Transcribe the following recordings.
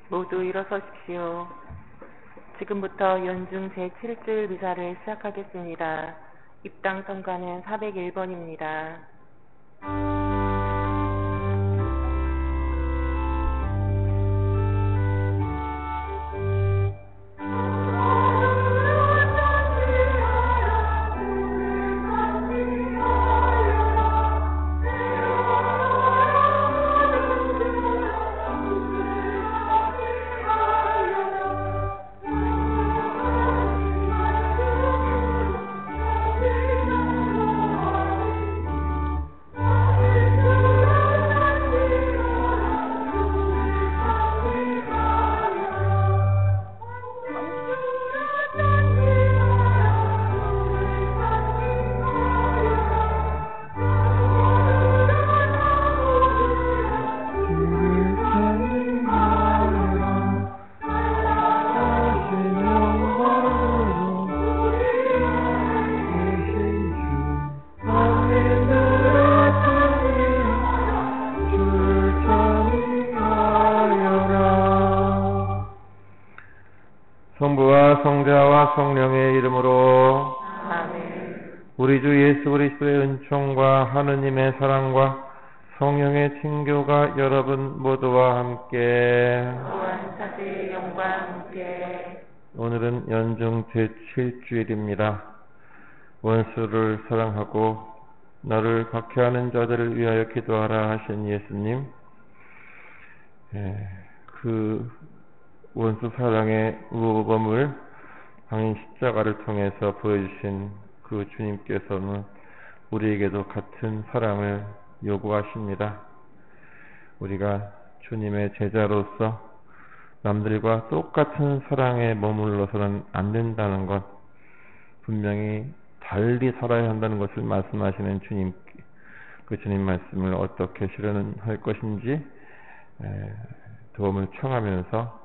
모두 일어서십시오. 지금부터 연중 제7줄 미사를 시작하겠습니다. 입당 성가는 401번입니다. 성부와 성자와 성령의 이름으로 아멘. 우리 주 예수 그리스도의 은총과 하느님의 사랑과 성령의 친교가 여러분 모두와 함께 또한 사제의 영과 함께. 오늘은 연중 제7주일입니다. 원수를 사랑하고 너를 박해하는 자들을 위하여 기도하라 하신 예수님, 그 원수 사랑의 모범을 당인 십자가를 통해서 보여주신 그 주님께서는 우리에게도 같은 사랑을 요구하십니다. 우리가 주님의 제자로서 남들과 똑같은 사랑에 머물러서는 안 된다는 것, 분명히 달리 살아야 한다는 것을 말씀하시는 주님, 그 주님 말씀을 어떻게 실현할 것인지 도움을 청하면서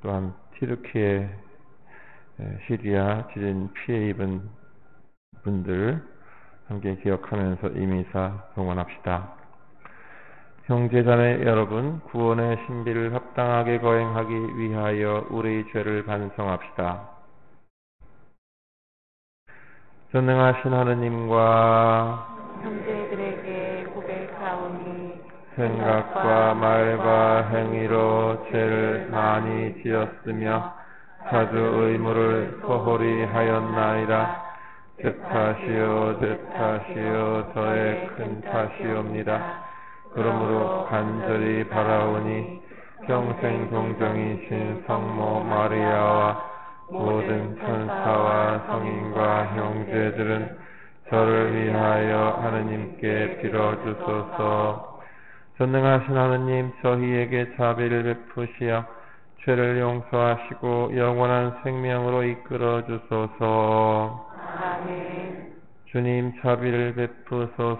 또한 튀르키예, 시리아 지진 피해 입은 분들 함께 기억하면서 이 미사 봉헌합시다. 형제자매 여러분, 구원의 신비를 합당하게 거행하기 위하여 우리의 죄를 반성합시다. 전능하신 하느님과 형제들에게 고백하오니 생각과 말과 행위로 죄를 많이 지었으며 자주 의무를 소홀히 하였나이다. 제 탓이요 제 탓이요 저의 큰 탓이옵니다. 그러므로 간절히 바라오니 평생 동정이신 성모 마리아와 모든 천사와 성인과 형제들은 저를 위하여 하느님께 빌어주소서. 전능하신 하느님, 저희에게 자비를 베푸시어 죄를 용서하시고 영원한 생명으로 이끌어 주소서. 아멘. 주님 자비를 베푸소서.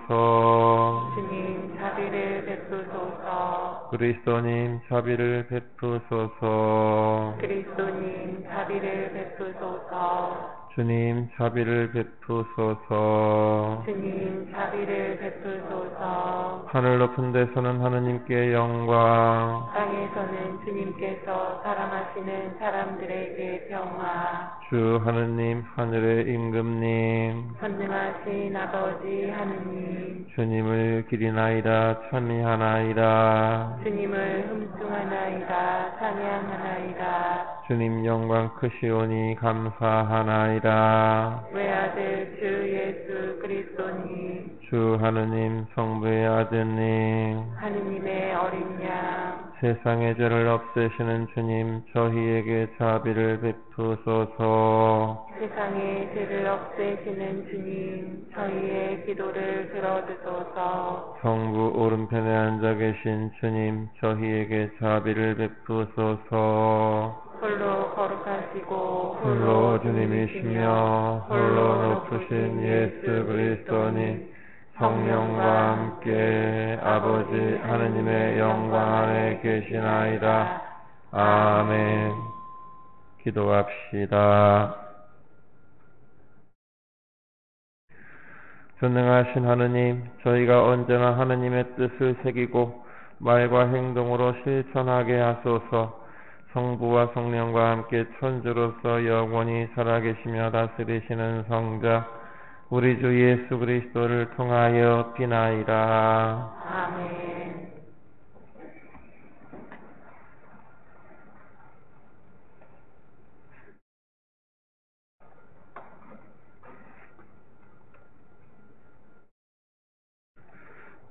주님 자비를 베푸소서. 그리스도님 자비를 베푸소서. 그리스도님 자비를 베푸소서. 주님 자비를 베푸소서. 주님 자비를 베푸소서. 하늘 높은 데서는 하느님께 영광, 땅에서는 주님께서 사랑하시는 사람들에게 평화. 주 하느님 하늘의 임금님, 전능하신 아버지 하느님, 주님을 기리나이다 찬미하나이다. 주님을 흠숭하나이다 찬양하나이다. 주님 영광 크시오니 감사하나이다. 외아들 주 예수 그리스도님 주 하느님 성부의 아드님 하느님의 어린 양 세상의 죄를 없애시는 주님 저희에게 자비를 베푸소서. 세상의 죄를 없애시는 주님 저희의 기도를 들어주소서. 성부 오른편에 앉아 계신 주님 저희에게 자비를 베푸소서. 홀로 거룩하시고 홀로 주님이시며 홀로 높으신 예수 그리스도님 성령과 함께 아버지 하느님의 영광 안에 계시나이다. 아멘. 기도합시다. 전능하신 하느님, 저희가 언제나 하느님의 뜻을 새기고 말과 행동으로 실천하게 하소서. 성부와 성령과 함께 천주로서 영원히 살아계시며 다스리시는 성자 우리 주 예수 그리스도를 통하여 비나이다. 아멘.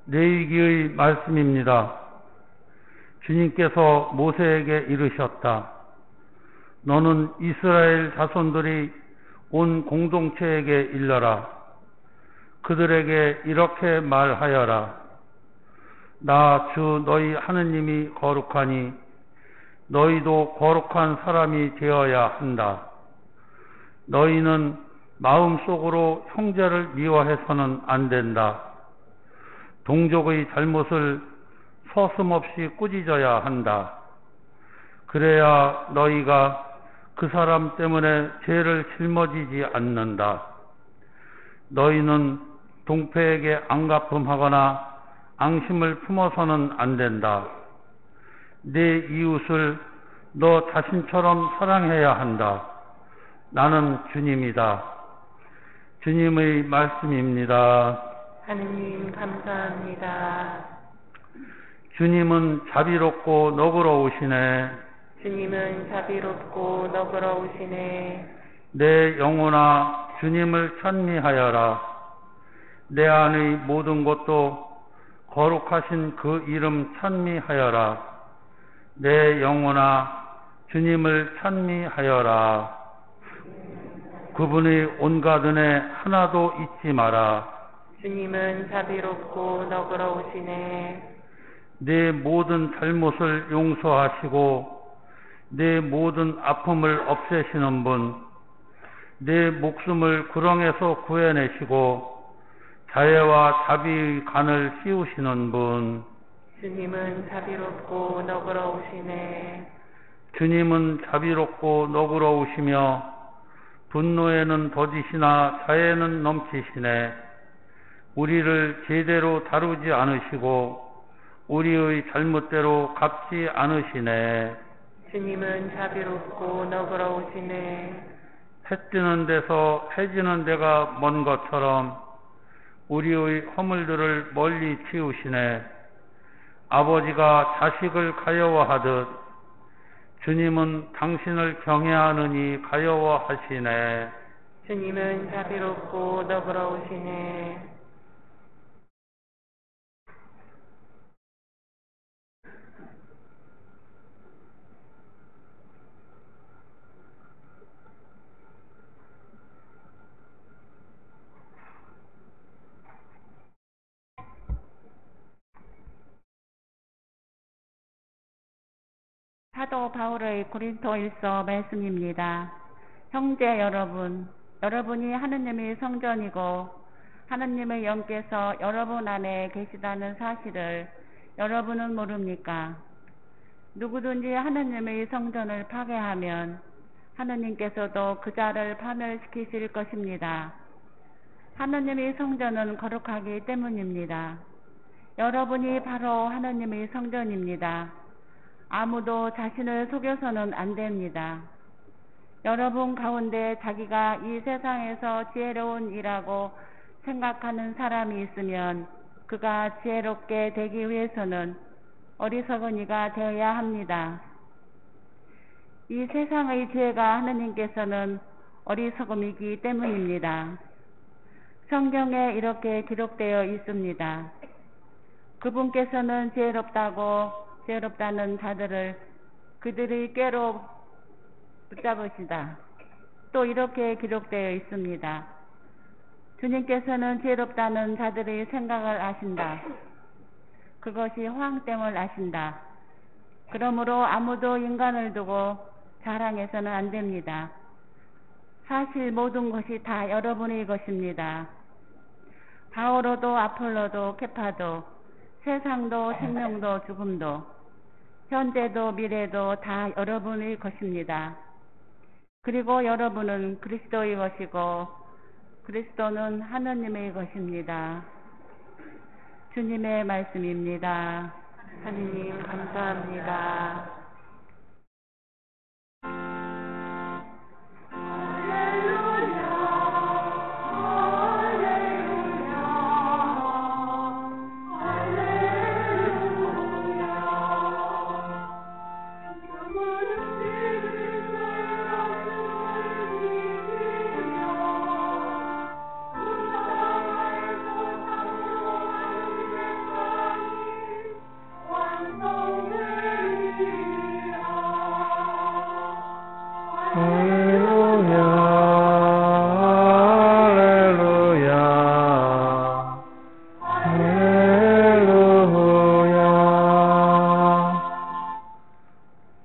레위기의 말씀입니다. 주님께서 모세에게 이르셨다. 너는 이스라엘 자손들이 온 공동체에게 일러라. 그들에게 이렇게 말하여라. 나 주 너희 하느님이 거룩하니 너희도 거룩한 사람이 되어야 한다. 너희는 마음속으로 형제를 미워해서는 안 된다. 동족의 잘못을 서슴없이 꾸짖어야 한다. 그래야 너희가 그 사람 때문에 죄를 짊어지지 않는다. 너희는 동패에게 앙가품하거나 앙심을 품어서는 안 된다. 내 이웃을 너 자신처럼 사랑해야 한다. 나는 주님이다. 주님의 말씀입니다. 하느님 감사합니다. 주님은 자비롭고 너그러우시네. 주님은 자비롭고 너그러우시네. 내 영혼아 주님을 찬미하여라. 내 안의 모든 것도 거룩하신 그 이름 찬미하여라. 내 영혼아 주님을 찬미하여라. 그분의 온갖 은혜 하나도 잊지 마라. 주님은 자비롭고 너그러우시네. 내 모든 잘못을 용서하시고 내 모든 아픔을 없애시는 분, 내 목숨을 구렁에서 구해내시고 자애와 자비의 간을 씌우시는 분, 주님은 자비롭고 너그러우시네. 주님은 자비롭고 너그러우시며 분노에는 더디시나 자애는 넘치시네. 우리를 제대로 다루지 않으시고 우리의 잘못대로 갚지 않으시네. 주님은 자비롭고 너그러우시네. 해 뜨는 데서 해지는 데가 먼 것처럼 우리의 허물들을 멀리 치우시네. 아버지가 자식을 가여워하듯 주님은 당신을 경외하느니 가여워하시네. 주님은 자비롭고 너그러우시네. 사도 바울의 고린토일서 말씀입니다. 형제 여러분, 여러분이 하느님의 성전이고 하느님의 영께서 여러분 안에 계시다는 사실을 여러분은 모릅니까? 누구든지 하느님의 성전을 파괴하면 하느님께서도 그 자를 파멸시키실 것입니다. 하느님의 성전은 거룩하기 때문입니다. 여러분이 바로 하느님의 성전입니다. 아무도 자신을 속여서는 안 됩니다. 여러분 가운데 자기가 이 세상에서 지혜로운 이라고 생각하는 사람이 있으면 그가 지혜롭게 되기 위해서는 어리석은 이가 되어야 합니다. 이 세상의 죄가 하느님께서는 어리석음이기 때문입니다. 성경에 이렇게 기록되어 있습니다. 그분께서는 죄롭다는 자들을 그들의 꾀로 붙잡으시다. 또 이렇게 기록되어 있습니다. 주님께서는 죄롭다는 자들의 생각을 아신다. 그것이 허황됨을 아신다. 그러므로 아무도 인간을 두고 자랑해서는 안 됩니다. 사실 모든 것이 다 여러분의 것입니다. 바오로도 아폴로도 케파도 세상도 생명도 죽음도 현재도 미래도 다 여러분의 것입니다. 그리고 여러분은 그리스도의 것이고 그리스도는 하느님의 것입니다. 주님의 말씀입니다. 하느님 감사합니다.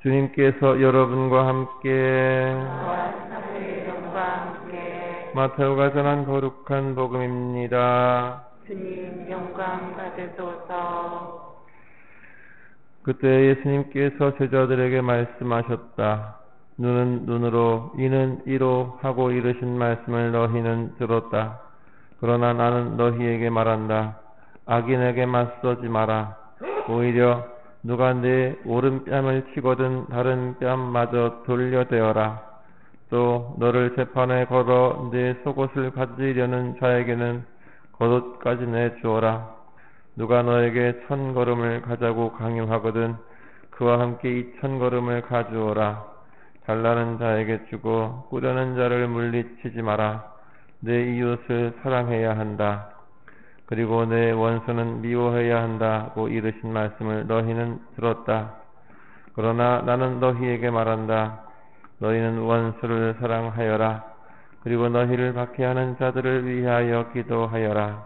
주님께서 여러분과 함께 마태오가 전한 거룩한 복음입니다. 주님 영광 받으소서. 그때 예수님께서 제자들에게 말씀하셨다. 눈은 눈으로 이는 이로 하고 이르신 말씀을 너희는 들었다. 그러나 나는 너희에게 말한다. 악인에게 맞서지 마라. 오히려 누가 내 오른뺨을 치거든 다른 뺨마저 돌려대어라. 또 너를 재판에 걸어 내 속옷을 가지려는 자에게는 겉옷까지 내주어라. 누가 너에게 1000걸음을 가자고 강요하거든 그와 함께 2000걸음을 가주어라. 달라는 자에게 주고 꾸려는 자를 물리치지 마라. 내 이웃을 사랑해야 한다. 그리고 내 원수는 미워해야 한다고 이르신 말씀을 너희는 들었다. 그러나 나는 너희에게 말한다. 너희는 원수를 사랑하여라. 그리고 너희를 박해하는 자들을 위하여 기도하여라.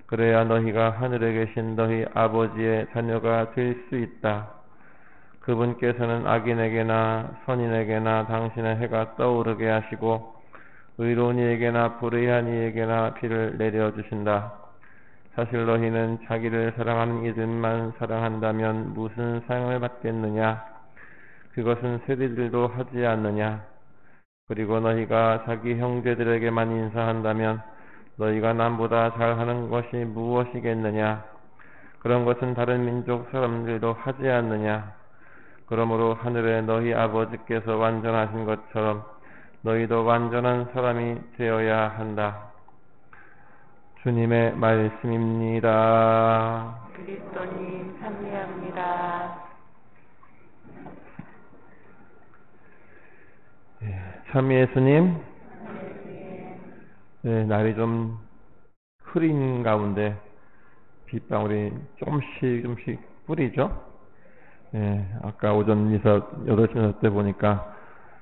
그래야 너희가 하늘에 계신 너희 아버지의 자녀가 될 수 있다. 그분께서는 악인에게나 선인에게나 당신의 해가 떠오르게 하시고 의로운 이에게나 불의한 이에게나 비를 내려주신다. 사실 너희는 자기를 사랑하는 이들만 사랑한다면 무슨 상을 받겠느냐? 그것은 세리들도 하지 않느냐? 그리고 너희가 자기 형제들에게만 인사한다면 너희가 남보다 잘하는 것이 무엇이겠느냐? 그런 것은 다른 민족 사람들도 하지 않느냐? 그러므로 하늘에 너희 아버지께서 완전하신 것처럼 너희도 완전한 사람이 되어야 한다. 주님의 말씀입니다. 그리스도님 찬미합니다. 참 예수님, 네, 날이 좀 흐린 가운데 빗방울이 조금씩 뿌리죠. 네, 아까 오전 미사 8시 때 보니까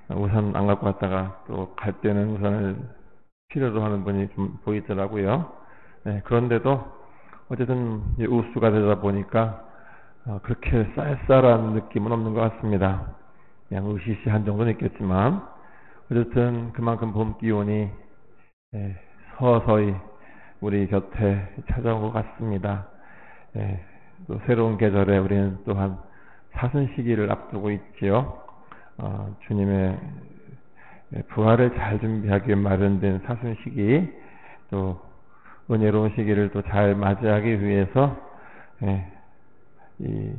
우산 안 갖고 갔다가 또 갈 때는 우산을 필요로 하는 분이 좀 보이더라고요. 네, 그런데도 어쨌든 우수가 되다 보니까 그렇게 쌀쌀한 느낌은 없는 것 같습니다. 그냥 으시시한 정도는 있겠지만 어쨌든 그만큼 봄 기온이 서서히 우리 곁에 찾아온 것 같습니다. 또 새로운 계절에 우리는 또한 사순시기를 앞두고 있지요. 주님의 부활을 잘 준비하기 위해 마련된 사순시기, 또 은혜로운 시기를 또 잘 맞이하기 위해서 이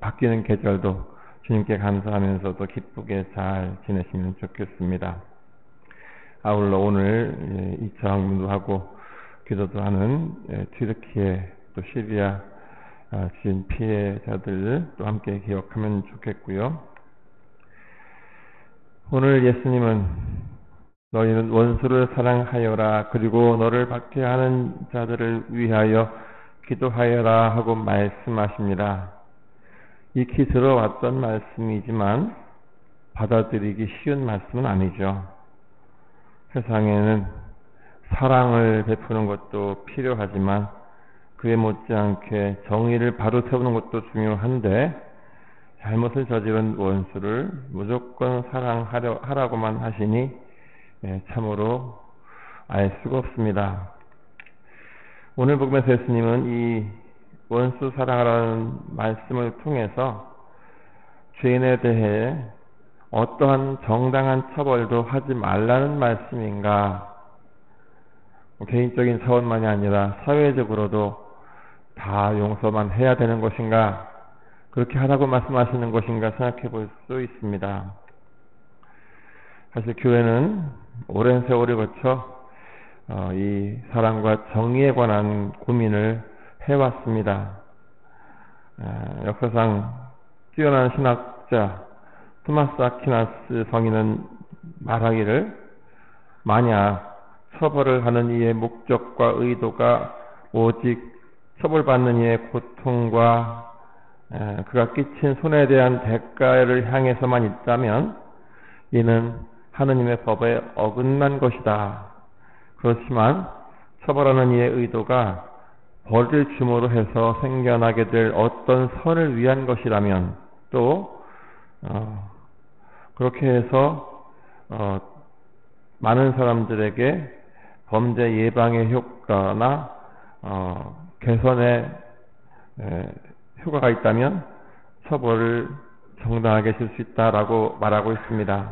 바뀌는 계절도 주님께 감사하면서도 기쁘게 잘 지내시면 좋겠습니다. 아울러 오늘 2차 방문도 하고 기도도 하는 튀르키예 또 시리아 지진 피해자들 또 함께 기억하면 좋겠고요. 오늘 예수님은 너희는 원수를 사랑하여라 그리고 너를 박해하는 자들을 위하여 기도하여라 하고 말씀하십니다. 익히 들어왔던 말씀이지만 받아들이기 쉬운 말씀은 아니죠. 세상에는 사랑을 베푸는 것도 필요하지만 그에 못지않게 정의를 바로 세우는 것도 중요한데 잘못을 저지른 원수를 무조건 사랑하라고만 하시니 참으로 알 수가 없습니다. 오늘 복음에서 예수님은 이 원수 사랑하라는 말씀을 통해서 죄인에 대해 어떠한 정당한 처벌도 하지 말라는 말씀인가, 개인적인 차원만이 아니라 사회적으로도 다 용서만 해야 되는 것인가, 그렇게 하라고 말씀하시는 것인가 생각해 볼 수 있습니다. 사실 교회는 오랜 세월을 거쳐 이 사랑과 정의에 관한 고민을 해왔습니다. 역사상 뛰어난 신학자 토마스 아퀴나스 성인은 말하기를, 만약 처벌을 하는 이의 목적과 의도가 오직 처벌받는 이의 고통과 그가 끼친 손해에 대한 대가를 향해서만 있다면 이는 하느님의 법에 어긋난 것이다. 그렇지만 처벌하는 이의 의도가 벌을 줌으로 해서 생겨나게 될 어떤 선을 위한 것이라면, 또 그렇게 해서 많은 사람들에게 범죄 예방의 효과나 개선의 효과가 있다면 처벌을 정당하게 줄 수 있다라고 말하고 있습니다.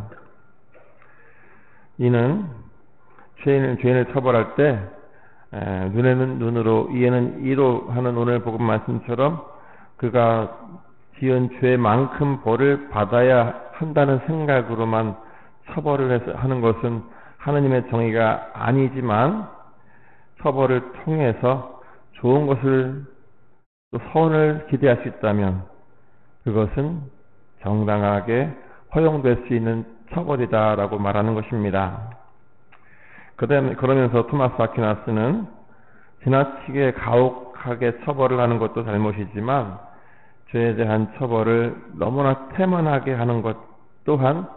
이는 죄인을 처벌할 때 눈에는 눈으로 이에는 이로 하는 오늘 복음 말씀처럼 그가 지은 죄만큼 벌을 받아야 한다는 생각으로만 처벌을 하는 것은 하느님의 정의가 아니지만, 처벌을 통해서 좋은 것을, 또 선을 기대할 수 있다면 그것은 정당하게 허용될 수 있는 처벌이다라고 말하는 것입니다. 그러면서 토마스 아퀴나스는 지나치게 가혹하게 처벌을 하는 것도 잘못이지만 죄에 대한 처벌을 너무나 태만하게 하는 것 또한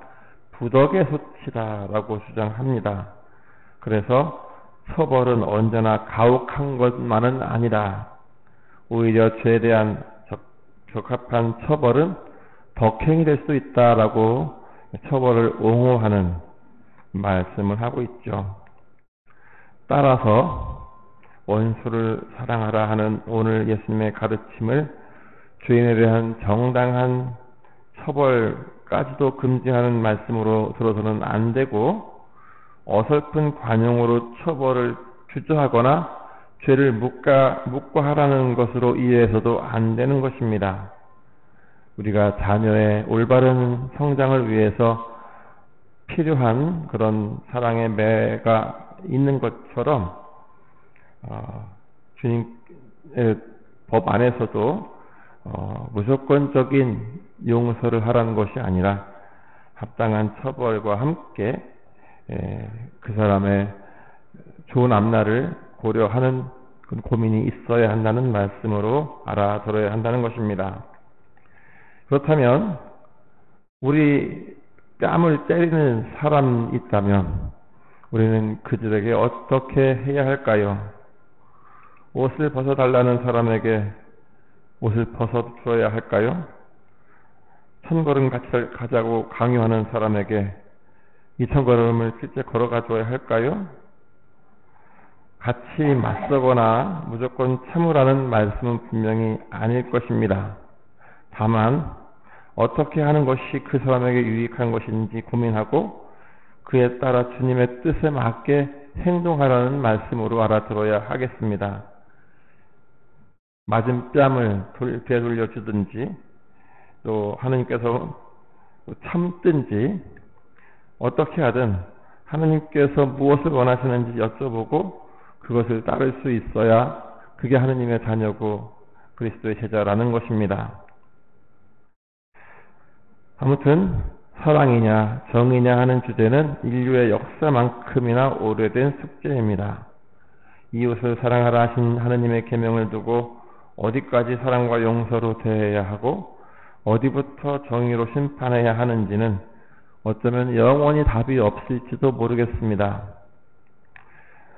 부덕의 소치다라고 주장합니다. 그래서 처벌은 언제나 가혹한 것만은 아니다. 오히려 죄에 대한 적합한 처벌은 덕행이 될 수도 있다라고 처벌을 옹호하는 말씀을 하고 있죠. 따라서 원수를 사랑하라 하는 오늘 예수님의 가르침을 죄인에 대한 정당한 처벌까지도 금지하는 말씀으로 들어서는 안 되고, 어설픈 관용으로 처벌을 주저하거나 죄를 묵과하라는 것으로 이해해서도 안 되는 것입니다. 우리가 자녀의 올바른 성장을 위해서 필요한 그런 사랑의 매가 있는 것처럼 주님의 법 안에서도 무조건적인 용서를 하라는 것이 아니라 합당한 처벌과 함께 그 사람의 좋은 앞날을 고려하는 그런 고민이 있어야 한다는 말씀으로 알아들어야 한다는 것입니다. 그렇다면 우리 뺨을 때리는 사람이 있다면 우리는 그들에게 어떻게 해야 할까요? 옷을 벗어달라는 사람에게 옷을 벗어줘야 할까요? 1000걸음 같이 가자고 강요하는 사람에게 2000걸음을 실제 걸어가 줘야 할까요? 같이 맞서거나 무조건 참으라는 말씀은 분명히 아닐 것입니다. 다만 어떻게 하는 것이 그 사람에게 유익한 것인지 고민하고 그에 따라 주님의 뜻에 맞게 행동하라는 말씀으로 알아들어야 하겠습니다. 맞은 뺨을 되돌려 주든지 또 하느님께서 참든지 어떻게 하든 하느님께서 무엇을 원하시는지 여쭤보고 그것을 따를 수 있어야 그게 하느님의 자녀고 그리스도의 제자라는 것입니다. 아무튼 사랑이냐 정이냐 하는 주제는 인류의 역사만큼이나 오래된 숙제입니다. 이웃을 사랑하라 하신 하느님의 계명을 두고 어디까지 사랑과 용서로 대해야 하고 어디부터 정의로 심판해야 하는지는 어쩌면 영원히 답이 없을지도 모르겠습니다.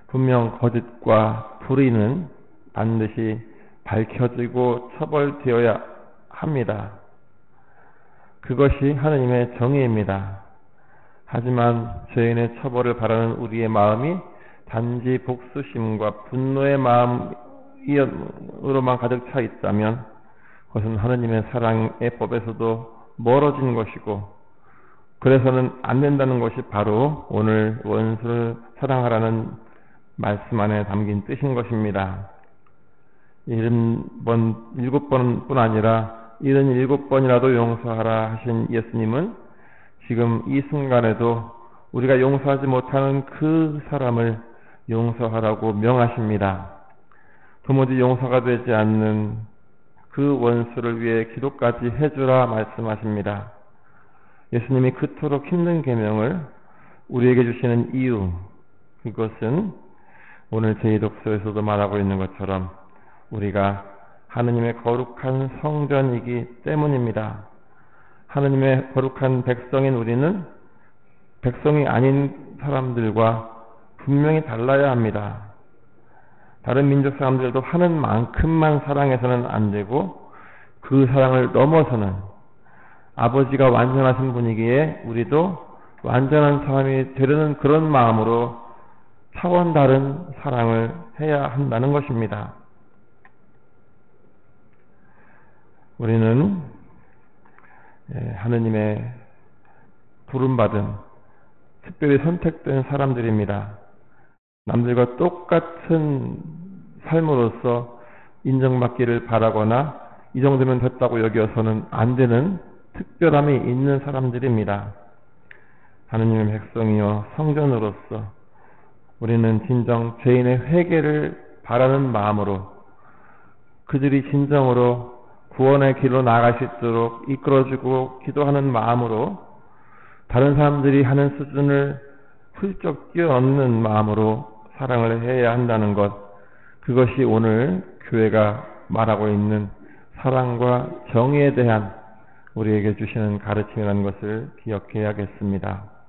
분명 거짓과 불의는 반드시 밝혀지고 처벌되어야 합니다. 그것이 하느님의 정의입니다. 하지만 죄인의 처벌을 바라는 우리의 마음이 단지 복수심과 분노의 마음으로만 가득 차 있다면 그것은 하느님의 사랑의 법에서도 멀어진 것이고 그래서는 안 된다는 것이 바로 오늘 원수를 사랑하라는 말씀 안에 담긴 뜻인 것입니다. 7번뿐 아니라 77번이라도 용서하라 하신 예수님은 지금 이 순간에도 우리가 용서하지 못하는 그 사람을 용서하라고 명하십니다. 도무지 용서가 되지 않는 그 원수를 위해 기도까지 해주라 말씀하십니다. 예수님이 그토록 힘든 계명을 우리에게 주시는 이유, 그것은 오늘 제2독서에서도 말하고 있는 것처럼 우리가 하느님의 거룩한 성전이기 때문입니다. 하느님의 거룩한 백성인 우리는 백성이 아닌 사람들과 분명히 달라야 합니다. 다른 민족 사람들도 하는 만큼만 사랑해서는 안 되고 그 사랑을 넘어서는 아버지가 완전하신 분이기에 우리도 완전한 사람이 되려는 그런 마음으로 차원 다른 사랑을 해야 한다는 것입니다. 우리는 하느님의 부름받은 특별히 선택된 사람들입니다. 남들과 똑같은 삶으로서 인정받기를 바라거나 이 정도면 됐다고 여겨서는 안 되는 특별함이 있는 사람들입니다. 하느님의 백성이요 성전으로서 우리는 진정 죄인의 회개를 바라는 마음으로 그들이 진정으로 구원의 길로 나아갈 수 있도록 이끌어주고 기도하는 마음으로 다른 사람들이 하는 수준을 훌쩍 뛰어넘는 마음으로 사랑을 해야 한다는 것, 그것이 오늘 교회가 말하고 있는 사랑과 정의에 대한 우리에게 주시는 가르침이라는 것을 기억해야겠습니다.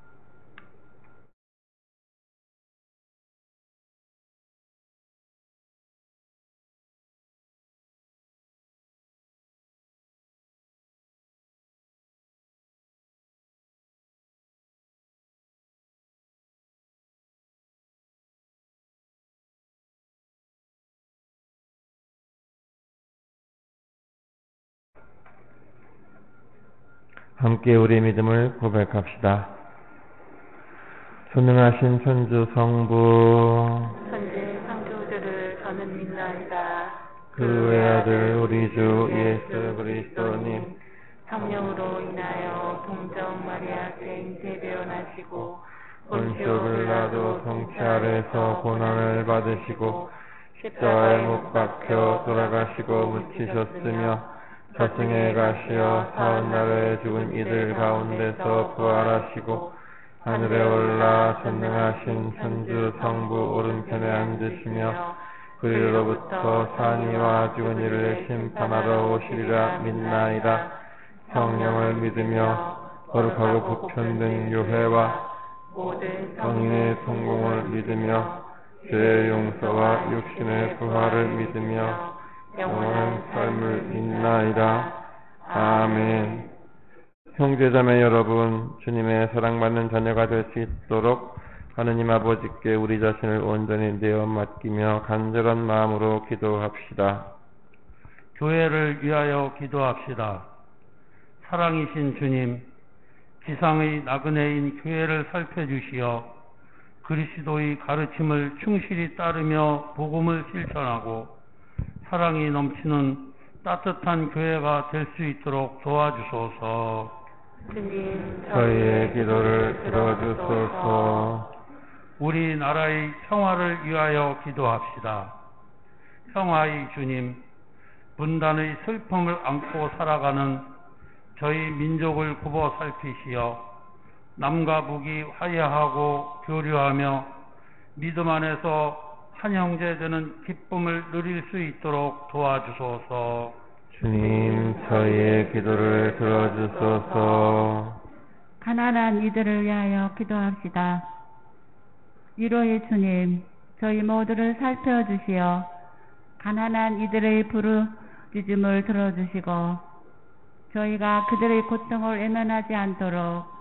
함께 우리의 믿음을 고백합시다. 전능하신 천주 성부 천지 창조주를 저는 믿나이다. 그 외아들 우리 주 예수 그리스도님 성령으로 인하여 동정 마리아께 잉태되어나시고 본시오 빌라도 통치 아래서 고난을 받으시고 십자가에 못 박혀 돌아가시고 묻히셨으며 저승에 가시어 사흘날에 죽은 이들 가운데서 부활하시고 하늘에 올라 전능하신 천주 성부 오른편에 앉으시며 그리로부터 산이와 죽은 이를 심판하러 오시리라 믿나이다. 성령을 믿으며 거룩하고 보편된 교회와 모든 성인의 성공을 믿으며 죄의 용서와 육신의 부활을 믿으며 영원한 삶을 믿나이다. 아멘. 형제자매 여러분, 주님의 사랑받는 자녀가 될 수 있도록 하느님 아버지께 우리 자신을 온전히 내어 맡기며 간절한 마음으로 기도합시다. 교회를 위하여 기도합시다. 사랑이신 주님, 지상의 나그네인 교회를 살펴주시어 그리스도의 가르침을 충실히 따르며 복음을 실천하고 사랑이 넘치는 따뜻한 교회가 될 수 있도록 도와주소서. 주님, 저희의 기도를 들어주소서. 우리나라의 평화를 위하여 기도합시다. 평화의 주님, 분단의 슬픔을 안고 살아가는 저희 민족을 굽어 살피시어 남과 북이 화해하고 교류하며 믿음 안에서 한 형제 되는 기쁨을 누릴 수 있도록 도와주소서. 주님, 저희의 기도를 들어주소서. 가난한 이들을 위하여 기도합시다. 위로의 주님, 저희 모두를 살펴주시어 가난한 이들의 부르짖음을 들어주시고 저희가 그들의 고통을 외면하지 않도록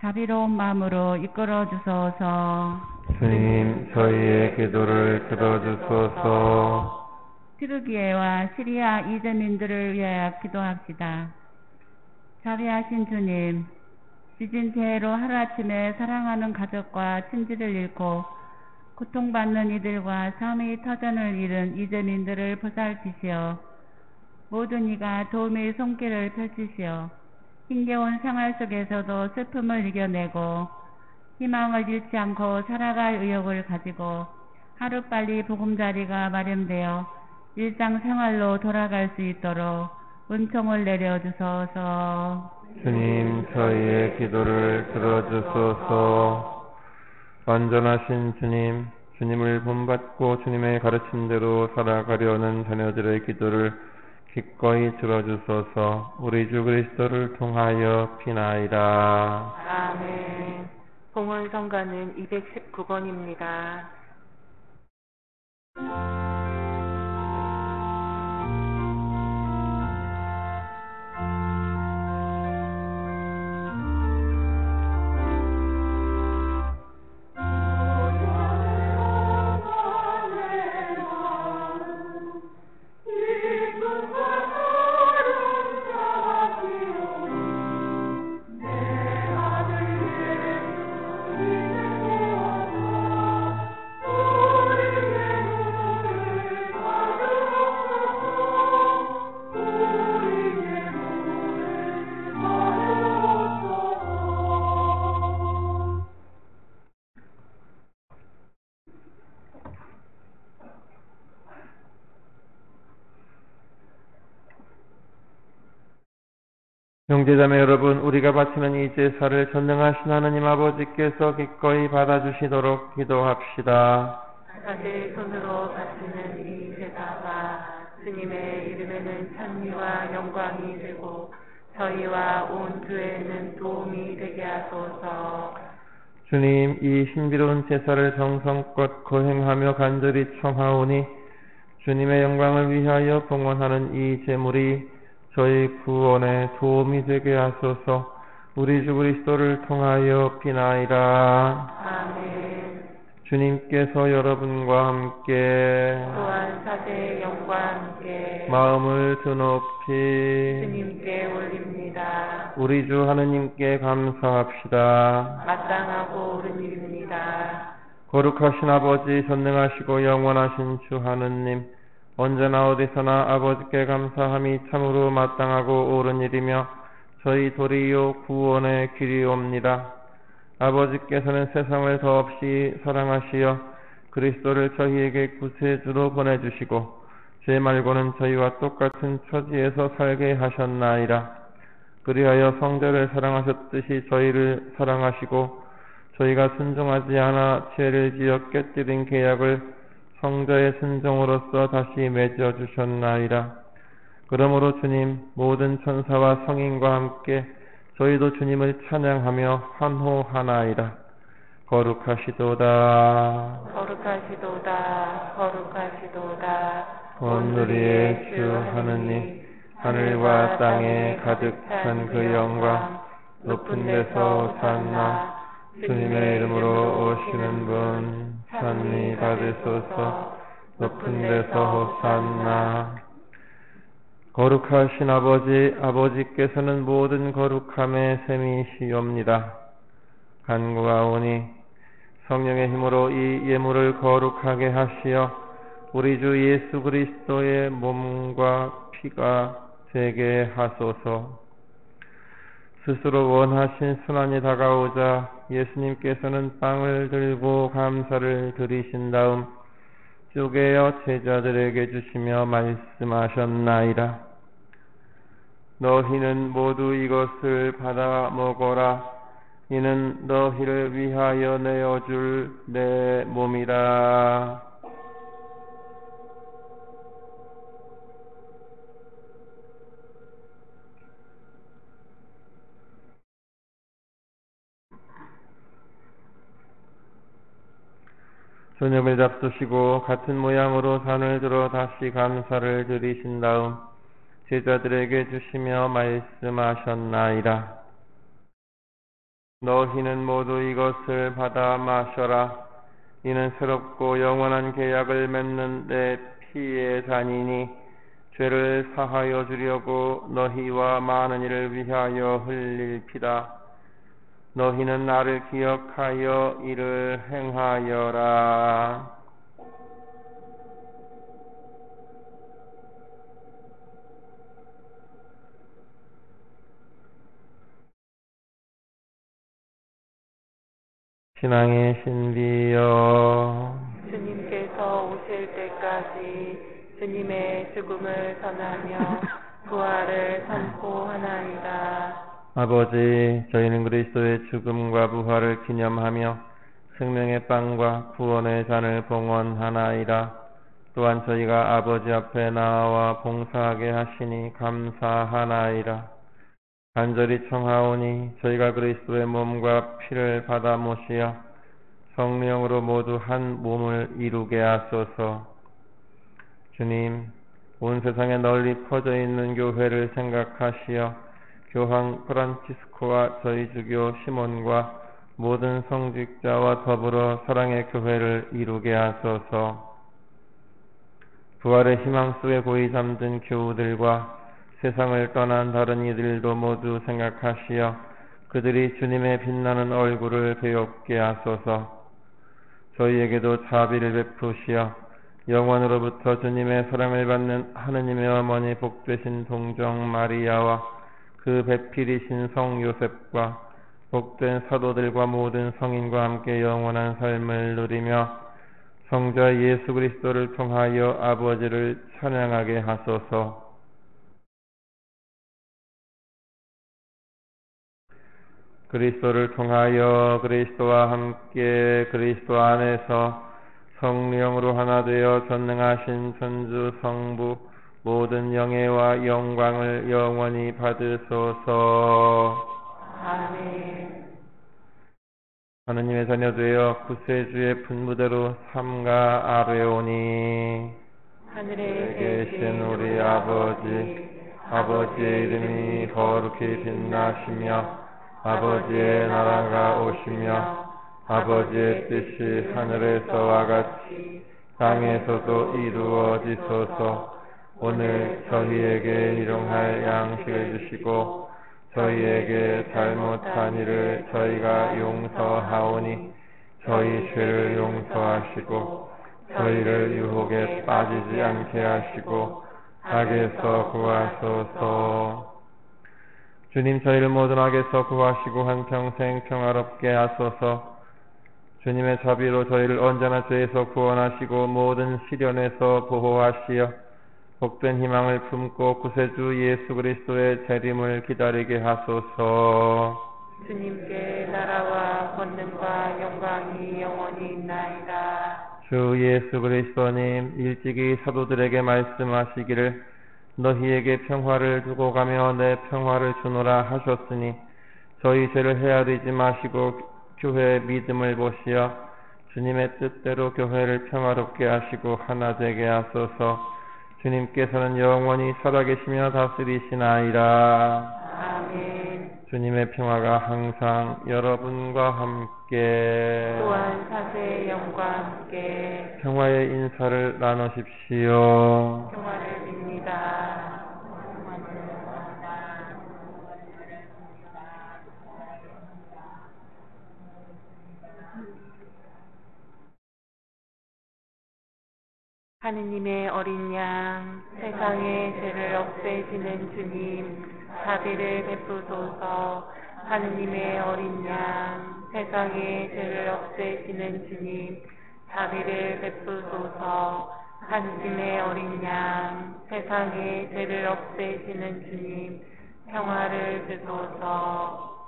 자비로운 마음으로 이끌어 주소서. 주님, 저희의 기도를 들어주소서. 티르기에와 시리아 이재민들을 위하여 기도합시다. 자비하신 주님, 지진 재해로 하루아침에 사랑하는 가족과 친지를 잃고 고통받는 이들과 삶의 터전을 잃은 이재민들을 보살피시어 모든 이가 도움의 손길을 펼치시어 힘겨운 생활 속에서도 슬픔을 이겨내고 희망을 잃지 않고 살아갈 의욕을 가지고 하루빨리 보금자리가 마련되어 일상생활로 돌아갈 수 있도록 은총을 내려주소서. 주님, 저희의 기도를 들어주소서. 완전하신 주님, 주님을 본받고 주님의 가르침대로 살아가려는 자녀들의 기도를 기꺼이 들어주소서. 우리 주 그리스도를 통하여 비나이다. 아멘. 봉헌성가는 219번입니다. 형제자매 여러분, 우리가 바치는 이 제사를 전능하신 하느님 아버지께서 기꺼이 받아주시도록 기도합시다. 사제 손으로 바치는 이 제사가 주님의 이름에는 찬미와 영광이 되고 저희와 온 교회는 도움이 되게 하소서. 주님, 이 신비로운 제사를 정성껏 거행하며 간절히 청하오니 주님의 영광을 위하여 봉헌하는 이 제물이 저희 구원에 도움이 되게 하소서. 우리 주 그리스도를 통하여 비나이다. 아멘. 주님께서 여러분과 함께 또한 사제의 영과 함께 마음을 드높이 주님께 올립니다. 우리 주 하느님께 감사합시다. 마땅하고 옳은 일입니다. 거룩하신 아버지, 전능하시고 영원하신 주 하느님, 언제나 어디서나 아버지께 감사함이 참으로 마땅하고 옳은 일이며 저희 도리요 구원의 길이옵니다. 아버지께서는 세상을 더없이 사랑하시어 그리스도를 저희에게 구세주로 보내주시고 죄 말고는 저희와 똑같은 처지에서 살게 하셨나이다. 그리하여 성자를 사랑하셨듯이 저희를 사랑하시고 저희가 순종하지 않아 죄를 지어 깨뜨린 계약을 성자의 순종으로서 다시 맺어 주셨나이다. 그러므로 주님, 모든 천사와 성인과 함께 저희도 주님을 찬양하며 환호하나이다. 거룩하시도다. 거룩하시도다. 거룩하시도다. 온누리의 주 하느님, 하늘과 땅에 가득 찬 그 영광, 높은 데서 오산나, 주님의 이름으로 오시는 분 찬미 받으소서. 높은 데서 호산나. 거룩하신 아버지, 아버지께서는 모든 거룩함의 셈이시옵니다. 간구하오니 성령의 힘으로 이 예물을 거룩하게 하시어 우리 주 예수 그리스도의 몸과 피가 되게 하소서. 스스로 원하신 순환이 다가오자 예수님께서는 빵을 들고 감사를 드리신 다음 쪼개어 제자들에게 주시며 말씀하셨나이다. 너희는 모두 이것을 받아 먹어라. 이는 너희를 위하여 내어줄 내 몸이라. 저녁을 잡수시고 같은 모양으로 잔을 들어 다시 감사를 드리신 다음 제자들에게 주시며 말씀하셨나이다. 너희는 모두 이것을 받아 마셔라. 이는 새롭고 영원한 계약을 맺는 내 피의 잔이니 죄를 사하여 주려고 너희와 많은 이를 위하여 흘릴 피다. 너희는 나를 기억하여 이를 행하여라. 신앙의 신비여, 주님께서 오실 때까지 주님의 죽음을 전하며 부활을 선포하나이다. 아버지, 저희는 그리스도의 죽음과 부활을 기념하며 생명의 빵과 구원의 잔을 봉헌하나이다. 또한 저희가 아버지 앞에 나와 봉사하게 하시니 감사하나이다. 간절히 청하오니 저희가 그리스도의 몸과 피를 받아 모시어 성령으로 모두 한 몸을 이루게 하소서. 주님, 온 세상에 널리 퍼져 있는 교회를 생각하시어 교황 프란치스코와 저희 주교 시몬과 모든 성직자와 더불어 사랑의 교회를 이루게 하소서. 부활의 희망 속에 고이 잠든 교우들과 세상을 떠난 다른 이들도 모두 생각하시어 그들이 주님의 빛나는 얼굴을 배웁게 하소서. 저희에게도 자비를 베푸시어 영원으로부터 주님의 사랑을 받는 하느님의 어머니 복되신 동정 마리아와 그 배필이신 성 요셉과 복된 사도들과 모든 성인과 함께 영원한 삶을 누리며 성자 예수 그리스도를 통하여 아버지를 찬양하게 하소서. 그리스도를 통하여 그리스도와 함께 그리스도 안에서 성령으로 하나 되어 전능하신 천주 성부 모든 영예와 영광을 영원히 받으소서. 아멘. 하느님의 자녀 되어 구세주의 분부대로 삼가 아뢰오니 하늘에 계신 우리 아버지의 이름이 거룩히 빛나시며 아버지의 나라가 오시며 아버지의 뜻이 하늘에서와 같이 땅에서도 이루어지소서. 오늘 저희에게 일용할 양식을 주시고 저희에게 잘못한 일을 저희가 용서하오니 저희 죄를 용서하시고 저희를 유혹에 빠지지 않게 하시고 악에서 구하소서. 주님, 저희를 모든 악에서 구하시고 한평생 평화롭게 하소서. 주님의 자비로 저희를 언제나 죄에서 구원하시고 모든 시련에서 보호하시어 복된 희망을 품고 구세주 예수 그리스도의 재림을 기다리게 하소서. 주님께 나라와 권능과 영광이 영원히 있나이다. 주 예수 그리스도님, 일찍이 사도들에게 말씀하시기를 너희에게 평화를 두고 가며 내 평화를 주노라 하셨으니 저희 죄를 헤아리지 마시고 교회의 믿음을 보시어 주님의 뜻대로 교회를 평화롭게 하시고 하나 되게 하소서. 주님께서는 영원히 살아계시며 다스리시나이다. 아멘. 주님의 평화가 항상 여러분과 함께 또한 사세의 영과 함께 평화의 인사를 나누십시오. 평화를 빕니다. 하느님의 어린 양, 세상의 죄를 없애시는 주님, 자비를 베푸소서. 하느님의 어린 양, 세상의 죄를 없애시는 주님, 자비를 베푸소서. 하느님의 어린 양, 세상의 죄를 없애시는 주님, 평화를 주소서.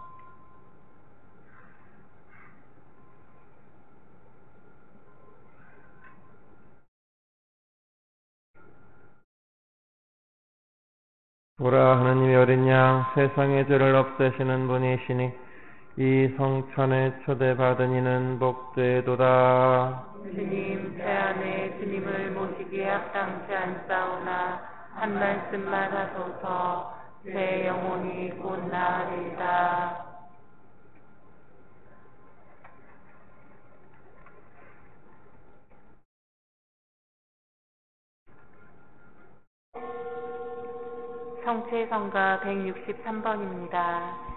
보라, 하느님의 어린 양, 세상의 죄를 없애시는 분이시니 이 성찬에 초대받은 이는 복되도다. 주님, 제 안에 주님을 모시기에 합당치 않사오나 한 말씀만 하소서. 제 영혼이 곧 나으리이다. 성체성가 163번입니다.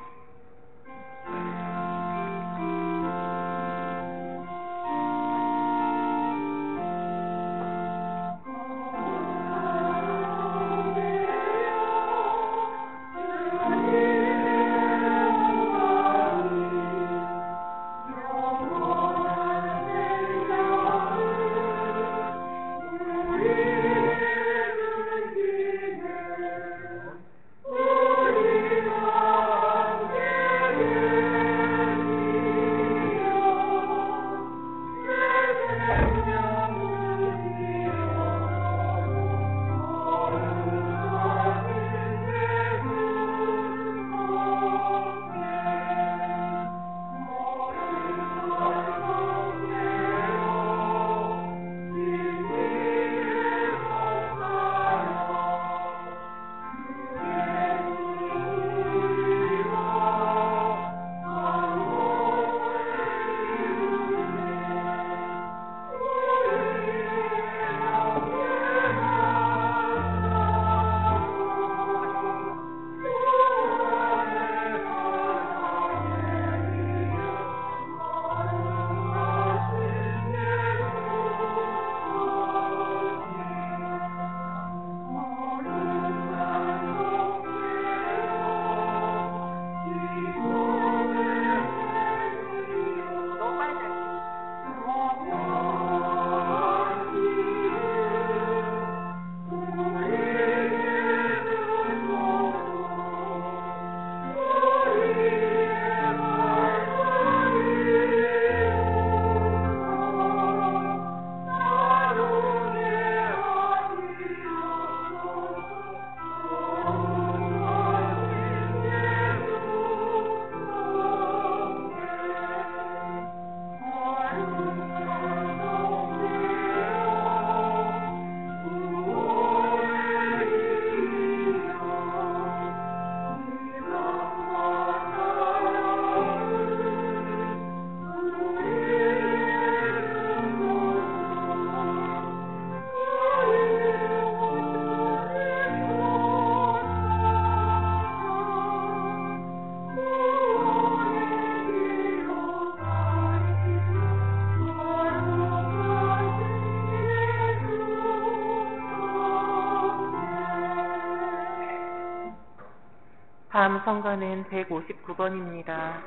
다음 성가는 159번입니다.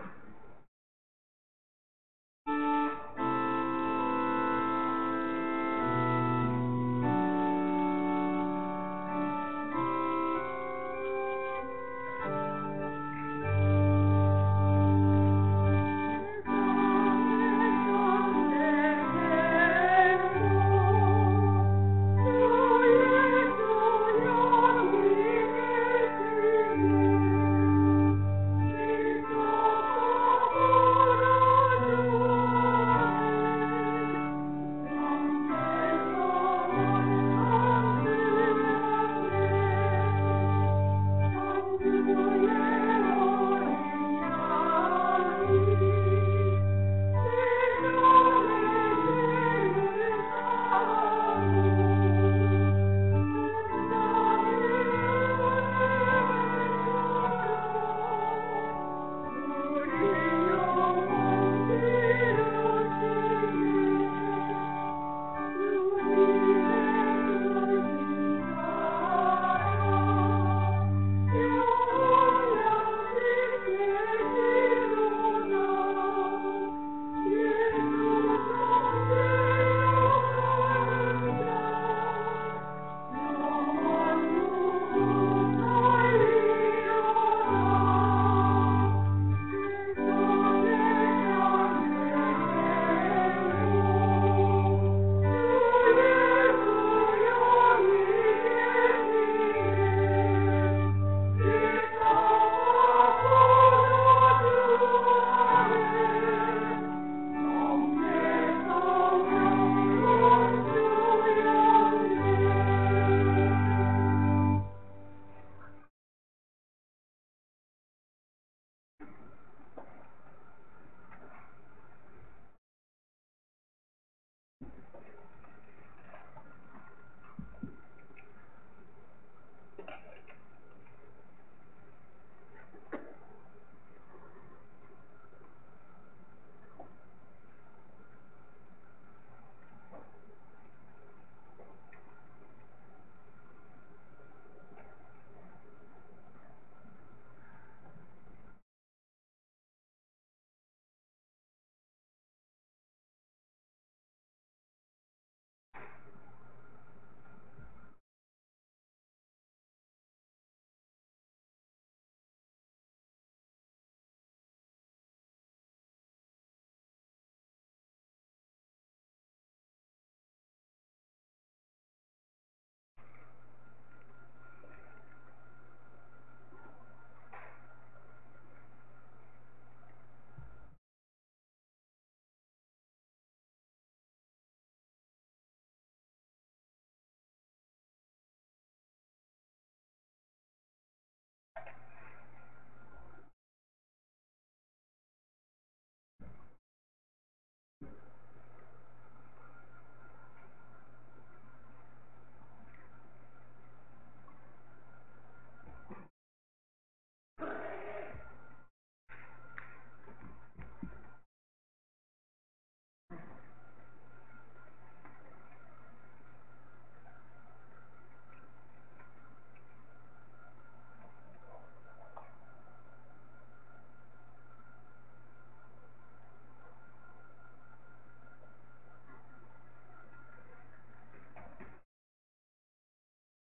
Oh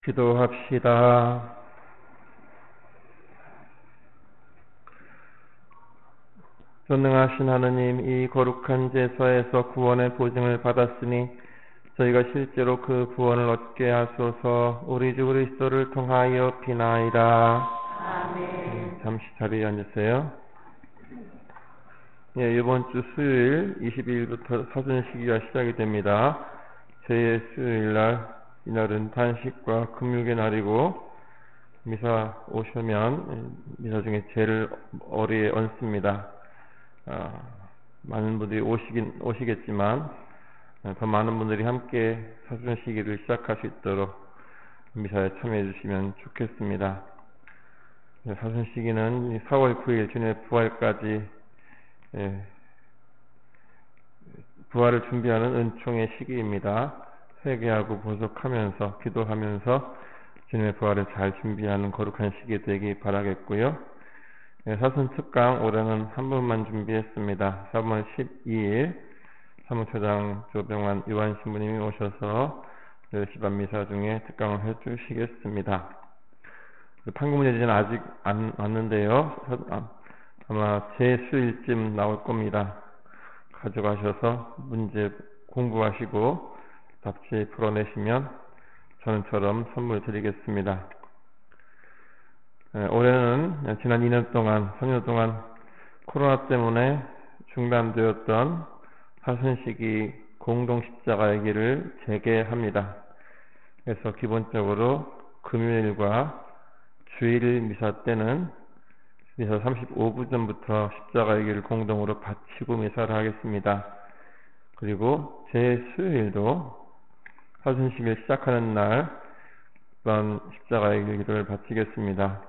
기도합시다. 전능하신 하느님, 이 거룩한 제사에서 구원의 보증을 받았으니 저희가 실제로 그 구원을 얻게 하소서. 우리 주 그리스도를 통하여 비나이다. 아멘. 잠시 자리에 앉으세요. 예, 이번 주 수요일 22일부터 사순시기가 시작이 됩니다. 제 수요일날, 이날은 단식과 금육의 날이고 미사 오시면 미사 중에 제일 어리에 얹습니다. 많은 분들이 오시겠지만 더 많은 분들이 함께 사순시기를 시작할 수 있도록 미사에 참여해 주시면 좋겠습니다. 사순시기는 4월 9일 주님의 부활까지 부활을 준비하는 은총의 시기입니다. 회개하고 보석하면서 기도하면서 주님의 부활을 잘 준비하는 거룩한 시기 되기 바라겠고요. 사순 특강 올해는 한 번만 준비했습니다. 3월 12일 사무처장 조병환 요한 신부님이 오셔서 10시 반 미사 중에 특강을 해주시겠습니다. 판국문제지는 아직 안 왔는데요. 아마 제 수일쯤 나올 겁니다. 가져가셔서 문제 공부하시고 답지 풀어내시면 저는처럼 선물 드리겠습니다. 올해는 지난 2년 동안, 3년 동안 코로나 때문에 중단되었던 사순시기 공동십자가의 길을 재개합니다. 그래서 기본적으로 금요일과 주일 미사 때는 미사 35분 전부터 십자가의 길을 공동으로 바치고 미사를 하겠습니다. 그리고 제 수요일도 사순시기를 시작하는 날 그런 십자가의 길 기도를 바치겠습니다.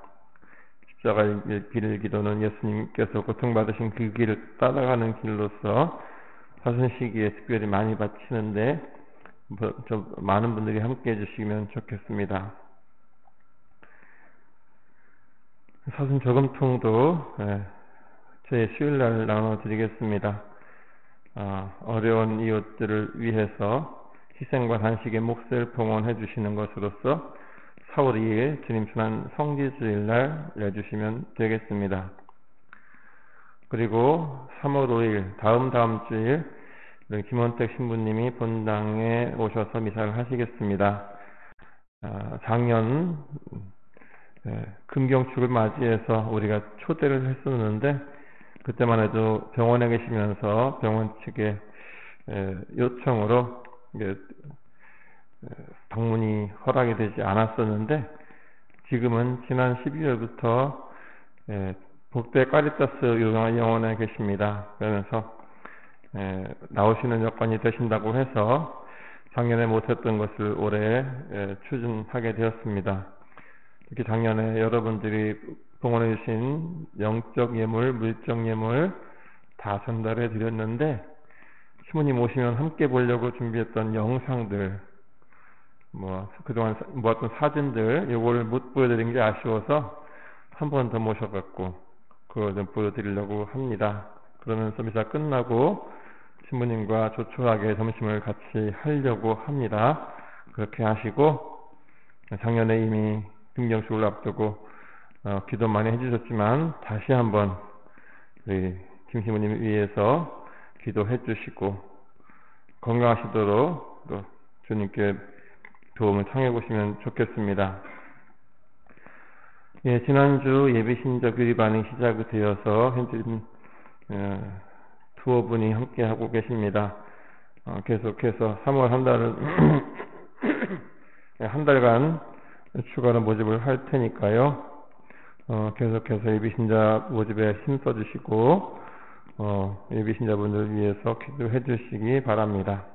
십자가의 길 기도는 예수님께서 고통받으신 그 길을 따라가는 길로서 사순시기에 특별히 많이 바치는데 좀 많은 분들이 함께 해주시면 좋겠습니다. 사순 저금통도 제 수요일날 나눠드리겠습니다. 어려운 이웃들을 위해서 희생과 단식의 몫을 봉헌해 주시는 것으로서 4월 2일 주님 순환 성지주일날 내주시면 되겠습니다. 그리고 3월 5일 다음 주일 김원택 신부님이 본당에 오셔서 미사를 하시겠습니다. 작년 금경축을 맞이해서 우리가 초대를 했었는데 그때만 해도 병원에 계시면서 병원 측의 요청으로 방문이 허락이 되지 않았었는데 지금은 지난 12월부터 복대 카리타스 요양원에 계십니다. 그러면서 나오시는 여건이 되신다고 해서 작년에 못했던 것을 올해 추진하게 되었습니다. 이렇게 작년에 여러분들이 봉헌해 주신 영적 예물, 물적 예물 다 전달해 드렸는데 신부님 오시면 함께 보려고 준비했던 영상들 그동안 모았던 사진들 요거를 못 보여드린 게 아쉬워서 한 번 더 모셔갖고 그걸 좀 보여드리려고 합니다. 그러면서 미사 끝나고 신부님과 조촐하게 점심을 같이 하려고 합니다. 그렇게 하시고 작년에 이미 금경축을 앞두고 기도 많이 해주셨지만 다시 한번 우리 김 신부님을 위해서 기도해 주시고 건강하시도록 또 주님께 도움을 청해 보시면 좋겠습니다. 지난주 예비신자 교리반이 시작이 되어서 현재 두어 분이 함께 하고 계십니다. 계속해서 3월 한 달은 한 달간 추가로 모집을 할 테니까요. 계속해서 예비신자 모집에 힘써 주시고 예비신자분들을 위해서 기도해 주시기 바랍니다.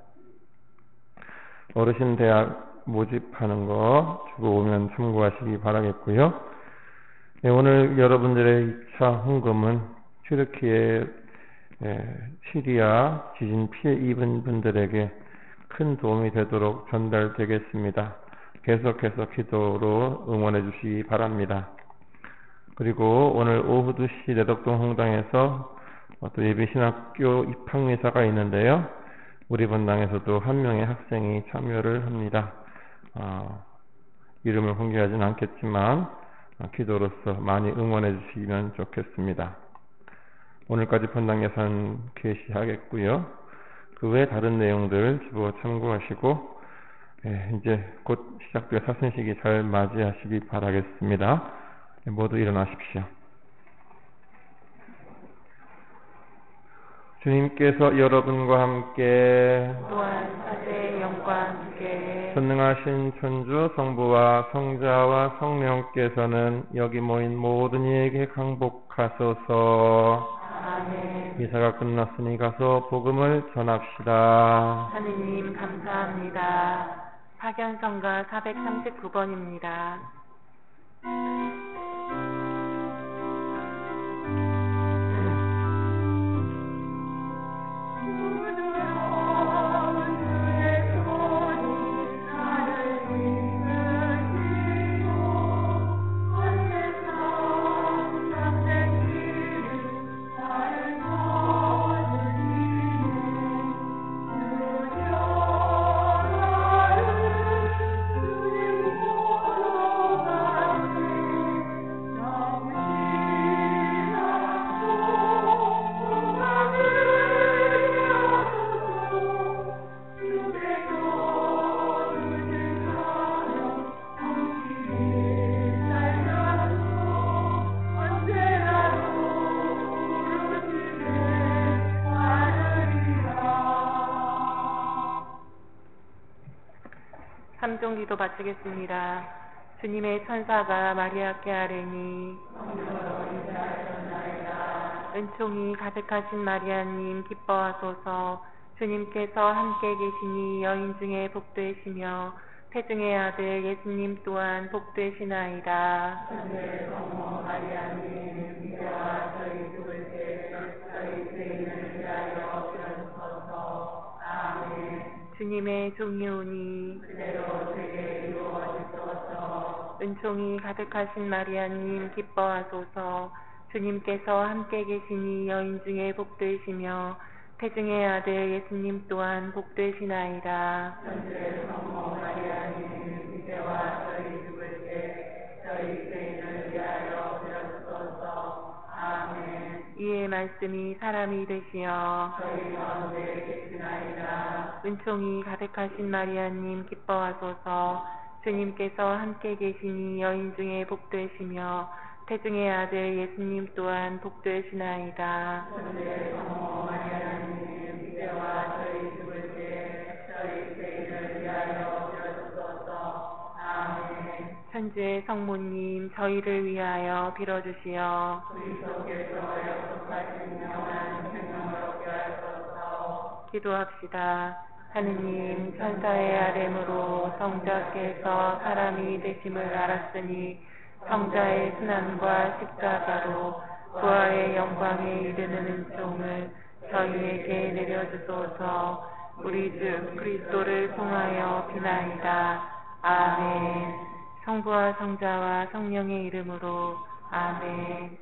어르신 대학 모집하는 거 주고 오면 참고하시기 바라겠고요. 오늘 여러분들의 2차 헌금은 튀르키예 시리아 지진 피해 입은 분들에게 큰 도움이 되도록 전달되겠습니다. 계속해서 기도로 응원해 주시기 바랍니다. 그리고 오늘 오후 2시 내덕동 홍당에서 또 예비신학교 입학미사가 있는데요. 우리 본당에서도 한 명의 학생이 참여를 합니다. 이름을 공개하지는 않겠지만 기도로서 많이 응원해 주시면 좋겠습니다. 오늘까지 본당 예산 게시하겠고요. 그 외 다른 내용들 주보 참고하시고 이제 곧 시작될 사순식이 잘 맞이하시기 바라겠습니다. 모두 일어나십시오. 주님께서 여러분과 함께 또한 사제의 영과 함께 전능하신 천주 성부와 성자와 성령께서는 여기 모인 모든 이에게 강복하소서. 아멘. 미사가 끝났으니 가서 복음을 전합시다. 하느님 감사합니다. 사견성가 439번입니다. 삼종기도 바치겠습니다. 주님의 천사가 마리아께 아뢰니 은총이 가득하신 마리아님 기뻐하소서. 주님께서 함께 계시니 여인 중에 복되시며 태중의 아들 예수님 또한 복되시나이다. 성모 마리아님 이제와 저희 죽을 때 저희 죄인을 위하여 빌어주소서. 아멘. 주님의 종이 오니 그대로 제게 이루어지소서. 은총이 가득하신 마리아님 기뻐하소서. 주님께서 함께 계시니 여인 중에 복되시며 태중의 아들 예수님 또한 복되시나이다. 천주의 성모 마리아님 이제와 저희 죽을 때 저희 죄인을 위하여 빌어주소서. 아멘. 이의 말씀이 사람이 되시어 저희 가운데 계시나이다. 은총이 가득하신 마리아님 기뻐하소서. 주님께서 함께 계시니 여인 중에 복되시며 태중의 아들 예수님 또한 복되시나이다. 천주의 성모 마리아님 이제와 저희 죽을 때 저희 죄인을 위하여 빌어주소서. 아멘. 천주의 성모님 저희를 위하여 빌어주시어 그리스도께서 약속하신 영원한 생명을 얻게 하소서. 기도합시다. 하느님 천사의 아뢰므로 성자께서 사람이 되심을 알았으니 성자의 순환과 십자가로 부활의 영광에 이르는 은총을 저희에게 내려주소서. 우리 주 그리스도를 통하여 비나이다. 아멘. 성부와 성자와 성령의 이름으로 아멘.